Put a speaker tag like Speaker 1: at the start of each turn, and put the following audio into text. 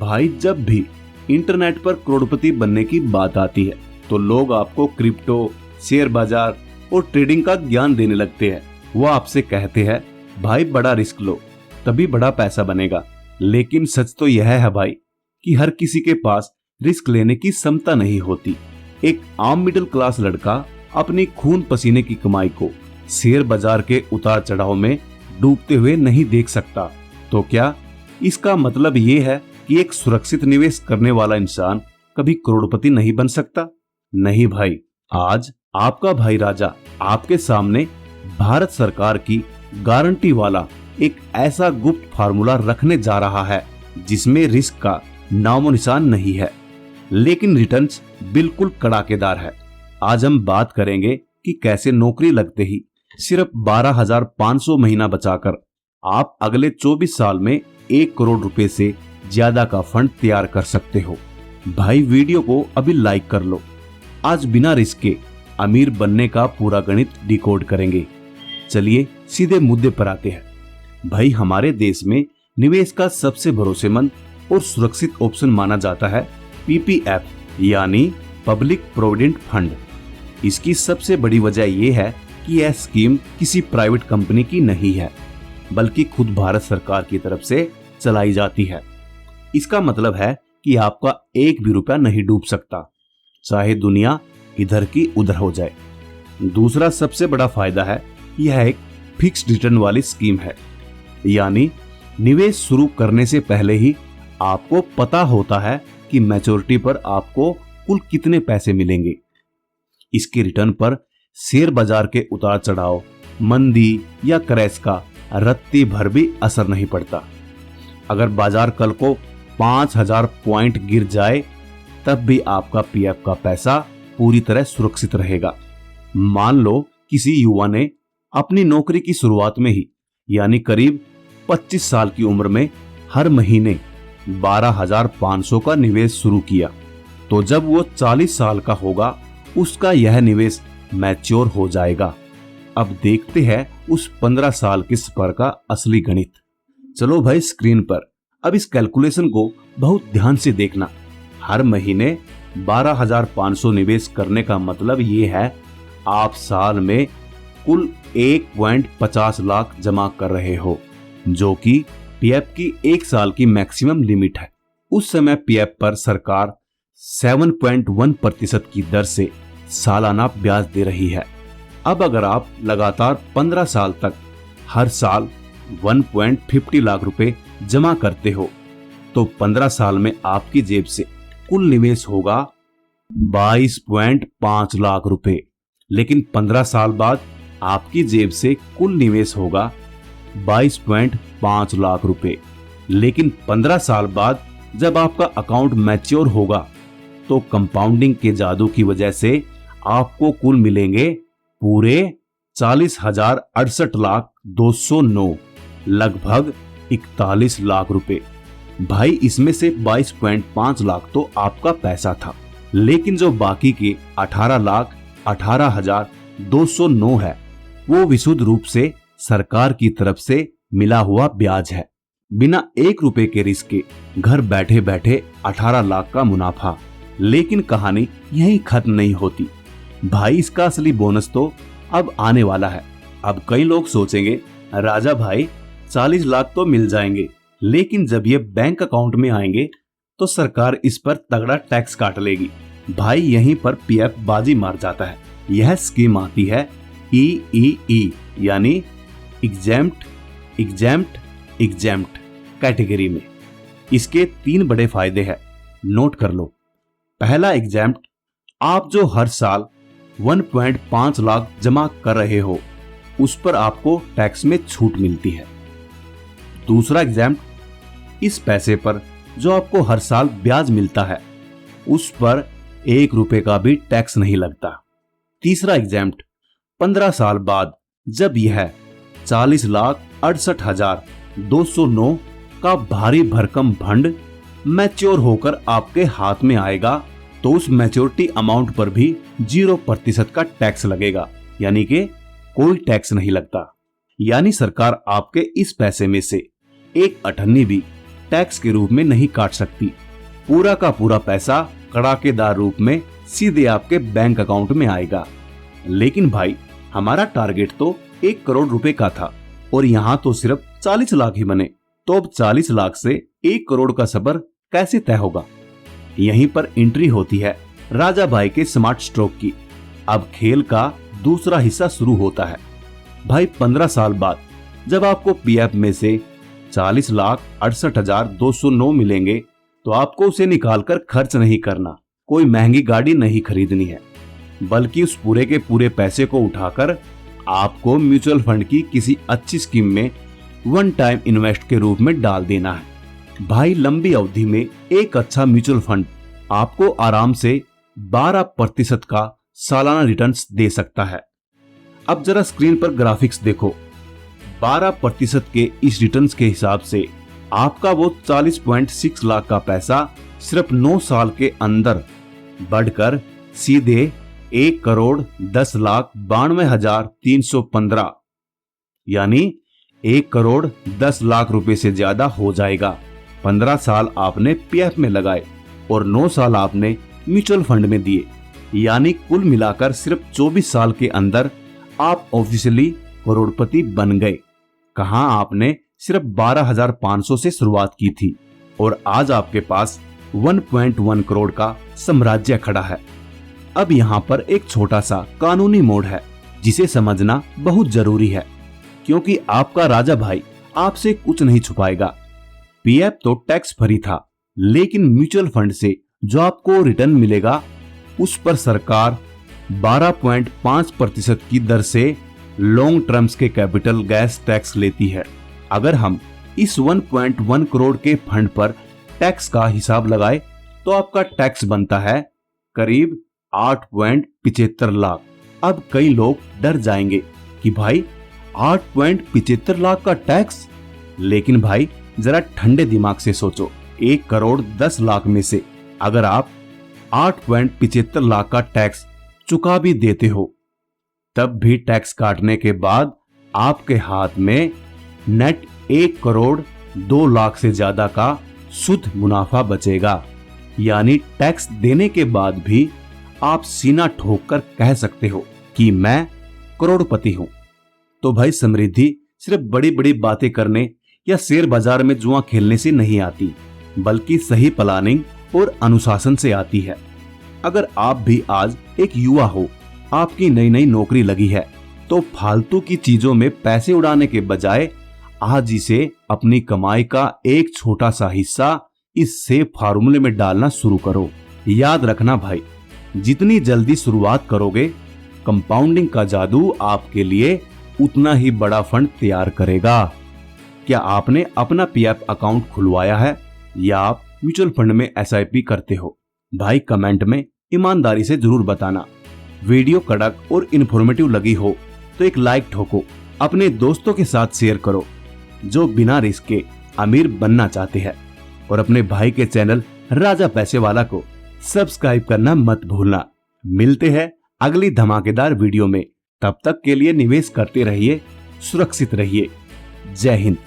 Speaker 1: भाई जब भी इंटरनेट पर करोड़पति बनने की बात आती है तो लोग आपको क्रिप्टो, शेयर बाजार और ट्रेडिंग का ज्ञान देने लगते हैं। वो आपसे कहते हैं भाई बड़ा रिस्क लो तभी बड़ा पैसा बनेगा। लेकिन सच तो यह है भाई कि हर किसी के पास रिस्क लेने की क्षमता नहीं होती। एक आम मिडिल क्लास लड़का अपनी खून पसीने की कमाई को शेयर बाजार के उतार चढ़ाव में डूबते हुए नहीं देख सकता। तो क्या इसका मतलब ये है कि एक सुरक्षित निवेश करने वाला इंसान कभी करोड़पति नहीं बन सकता? नहीं भाई, आज आपका भाई राजा आपके सामने भारत सरकार की गारंटी वाला एक ऐसा गुप्त फार्मूला रखने जा रहा है जिसमें रिस्क का नामो निशान नहीं है, लेकिन रिटर्न्स बिल्कुल कड़ाकेदार है। आज हम बात करेंगे कि कैसे नौकरी लगते ही सिर्फ 12,500 महीना बचाकर आप अगले 24 साल में 1 करोड़ रुपए से ज्यादा का फंड तैयार कर सकते हो। भाई वीडियो को अभी लाइक कर लो। आज बिना रिस्क के अमीर बनने का पूरा गणित डिकोड करेंगे। चलिए सीधे मुद्दे पर आते हैं। भाई हमारे देश में निवेश का सबसे भरोसेमंद और सुरक्षित ऑप्शन माना जाता है पीपीएफ यानी पब्लिक प्रोविडेंट फंड। इसकी सबसे बड़ी वजह यह है कि यह स्कीम किसी प्राइवेट कंपनी की नहीं है बल्कि खुद भारत सरकार की तरफ से चलाई जाती है। इसका मतलब है कि आपका एक भी रुपया नहीं डूब सकता, चाहे दुनिया इधर की उधर हो जाए। दूसरा सबसे बड़ा फायदा है यह एक फिक्स्ड रिटर्न वाली स्कीम है, यानी निवेश शुरू करने से पहले ही आपको पता होता है कि मैच्योरिटी पर आपको कुल कितने पैसे मिलेंगे। इसके रिटर्न पर शेयर बाजार के उतार चढ़ाव, मंदी या क्रैश का रत्ती भर भी असर नहीं पड़ता। अगर बाजार कल को 5,000 पॉइंट गिर जाए तब भी आपका पीएफ का पैसा पूरी तरह सुरक्षित रहेगा। मान लो किसी युवा ने अपनी नौकरी की शुरुआत में ही यानी करीब 25 साल की उम्र में हर महीने 12,500 का निवेश शुरू किया, तो जब वो 40 साल का होगा उसका यह निवेश मैच्योर हो जाएगा। अब देखते हैं उस 15 साल की सफर का असली गणित। चलो भाई स्क्रीन पर अब इस कैलकुलेशन को बहुत ध्यान से देखना। हर महीने 12,500 निवेश करने का मतलब ये है आप साल में कुल 1.50 लाख जमा कर रहे हो, जो कि पीएफ की 1 साल की मैक्सिमम लिमिट है। उस समय पीएफ पर सरकार 7.1% की दर से सालाना ब्याज दे रही है। अब अगर आप लगातार 15 साल तक हर साल 1.50 लाख रुपए जमा करते हो तो 15 साल में आपकी जेब से कुल निवेश होगा 22.5 लाख रुपए। लेकिन 15 साल बाद आपकी जेब से कुल निवेश होगा 22.5 लाख रुपए। लेकिन 15 साल बाद जब आपका अकाउंट मैच्योर होगा तो कंपाउंडिंग के जादू की वजह से आपको कुल मिलेंगे पूरे 40,68,209, लगभग 41 लाख रुपए। भाई इसमें से 22.5 लाख तो आपका पैसा था, लेकिन जो बाकी के 18,18,209 है वो विशुद्ध रूप से सरकार की तरफ से मिला हुआ ब्याज है। बिना 1 रुपए के रिस्क के घर बैठे बैठे 18 लाख का मुनाफा। लेकिन कहानी यहीं खत्म नहीं होती भाई, इसका असली बोनस तो अब आने वाला है। अब कई लोग सोचेंगे राजा भाई 40 लाख तो मिल जाएंगे, लेकिन जब ये बैंक अकाउंट में आएंगे तो सरकार इस पर तगड़ा टैक्स काट लेगी। भाई यहीं पर पीएफ बाजी मार जाता है। यह स्कीम आती है EEE यानी एग्जेम्प्ट कैटेगरी में। इसके 3 बड़े फायदे हैं, नोट कर लो। पहला एग्जेम्प्ट, आप जो हर साल 1.5 लाख जमा कर रहे हो उस पर आपको टैक्स में छूट मिलती है। दूसरा एग्जेम्प्ट, इस पैसे पर जो आपको हर साल ब्याज मिलता है उस पर 1 रुपए का भी टैक्स नहीं लगता। तीसरा एग्जेम्प्ट, 15 साल बाद जब यह 40,68,209 का भारी भरकम फंड मैच्योर होकर आपके हाथ में आएगा तो उस मैच्योरिटी अमाउंट पर भी 0% का टैक्स लगेगा, यानी कि कोई टैक्स नहीं लगता। यानी सरकार आपके इस पैसे में से 1 अठन्नी भी टैक्स के रूप में नहीं काट सकती। पूरा का पूरा पैसा कड़ाकेदार रूप में सीधे आपके बैंक अकाउंट में आएगा। लेकिन भाई, हमारा टारगेट तो 1 करोड़ रुपए का था और यहाँ तो सिर्फ 40 लाख ही बने, तो अब 40 लाख से 1 करोड़ का सफर कैसे तय होगा? यहीं पर एंट्री होती है राजा भाई के स्मार्ट स्ट्रोक की। अब खेल का दूसरा हिस्सा शुरू होता है। भाई, 15 साल बाद जब आपको पीएफ में से 40,68,209 मिलेंगे, तो आपको उसे निकालकर खर्च नहीं करना, कोई महंगी गाड़ी नहीं खरीदनी है, बल्कि उस पूरे के पूरे पैसे को उठाकर आपको म्यूचुअल फंड की किसी अच्छी स्कीम में वन टाइम इन्वेस्ट के रूप में डाल देना है। भाई, लंबी अवधि में एक अच्छा म्यूचुअल फंड आपको आराम से 12% का सालाना रिटर्न्स दे सकता है। अब जरा स्क्रीन पर ग्राफिक्स देखो। 12% के इस रिटर्न्स के हिसाब से आपका वो 40.6 लाख का पैसा सिर्फ 9 साल के अंदर बढ़कर सीधे 1,10,92,315 यानी 1,10,00,000 रुपए से ज्यादा हो जाएगा। 15 साल आपने पीएफ में लगाए और 9 साल आपने म्यूचुअल फंड में दिए, यानी कुल मिलाकर सिर्फ 24 साल के अंदर आप ऑफिशियली करोड़पति बन गए। कहां आपने सिर्फ 12,500 से शुरुआत की थी और आज आपके पास 1.1 करोड़ का साम्राज्य खड़ा है। अब यहाँ पर एक छोटा सा कानूनी मोड़ है जिसे समझना बहुत जरूरी है, क्योंकि आपका राजा भाई आपसे कुछ नहीं छुपाएगा। पीएफ तो टैक्स फ्री था, लेकिन म्यूचुअल फंड से जो आपको रिटर्न मिलेगा उस पर सरकार 12.5% की दर से लॉन्ग टर्म्स के कैपिटल गैस टैक्स लेती है। अगर हम इस 1.1 करोड़ के फंड पर टैक्स का हिसाब लगाए तो आपका टैक्स बनता है करीब 8.75 लाख। अब कई लोग डर जाएंगे कि भाई 8.75 लाख का टैक्स, लेकिन भाई जरा ठंडे दिमाग से सोचो, 1,10,00,000 में से अगर आप 8.75 लाख का टैक्स चुका भी देते हो, तब भी टैक्स काटने के बाद आपके हाथ में नेट 1,02,00,000 से ज्यादा का शुद्ध मुनाफा बचेगा। यानी टैक्स देने के बाद भी आप सीना ठोक कर कह सकते हो कि मैं करोड़पति हूं। तो भाई, समृद्धि सिर्फ बड़ी बड़ी बातें करने या शेयर बाजार में जुआ खेलने से नहीं आती, बल्कि सही प्लानिंग और अनुशासन से आती है। अगर आप भी आज एक युवा हो, आपकी नई नई नौकरी लगी है, तो फालतू की चीजों में पैसे उड़ाने के बजाय आज इसे अपनी कमाई का एक छोटा सा हिस्सा इस सेफ फार्मूले में डालना शुरू करो। याद रखना भाई, जितनी जल्दी शुरुआत करोगे, कंपाउंडिंग का जादू आपके लिए उतना ही बड़ा फंड तैयार करेगा। क्या आपने अपना पीएफ अकाउंट खुलवाया है या आप म्यूचुअल फंड में एसआईपी करते हो? भाई, कमेंट में ईमानदारी से जरूर बताना। वीडियो कड़क और इन्फॉर्मेटिव लगी हो तो एक लाइक ठोको, अपने दोस्तों के साथ शेयर करो जो बिना रिस्क के अमीर बनना चाहते हैं, और अपने भाई के चैनल राजा पैसे वाला को सब्सक्राइब करना मत भूलना। मिलते हैं अगली धमाकेदार वीडियो में, तब तक के लिए निवेश करते रहिए, सुरक्षित रहिए। जय हिंद।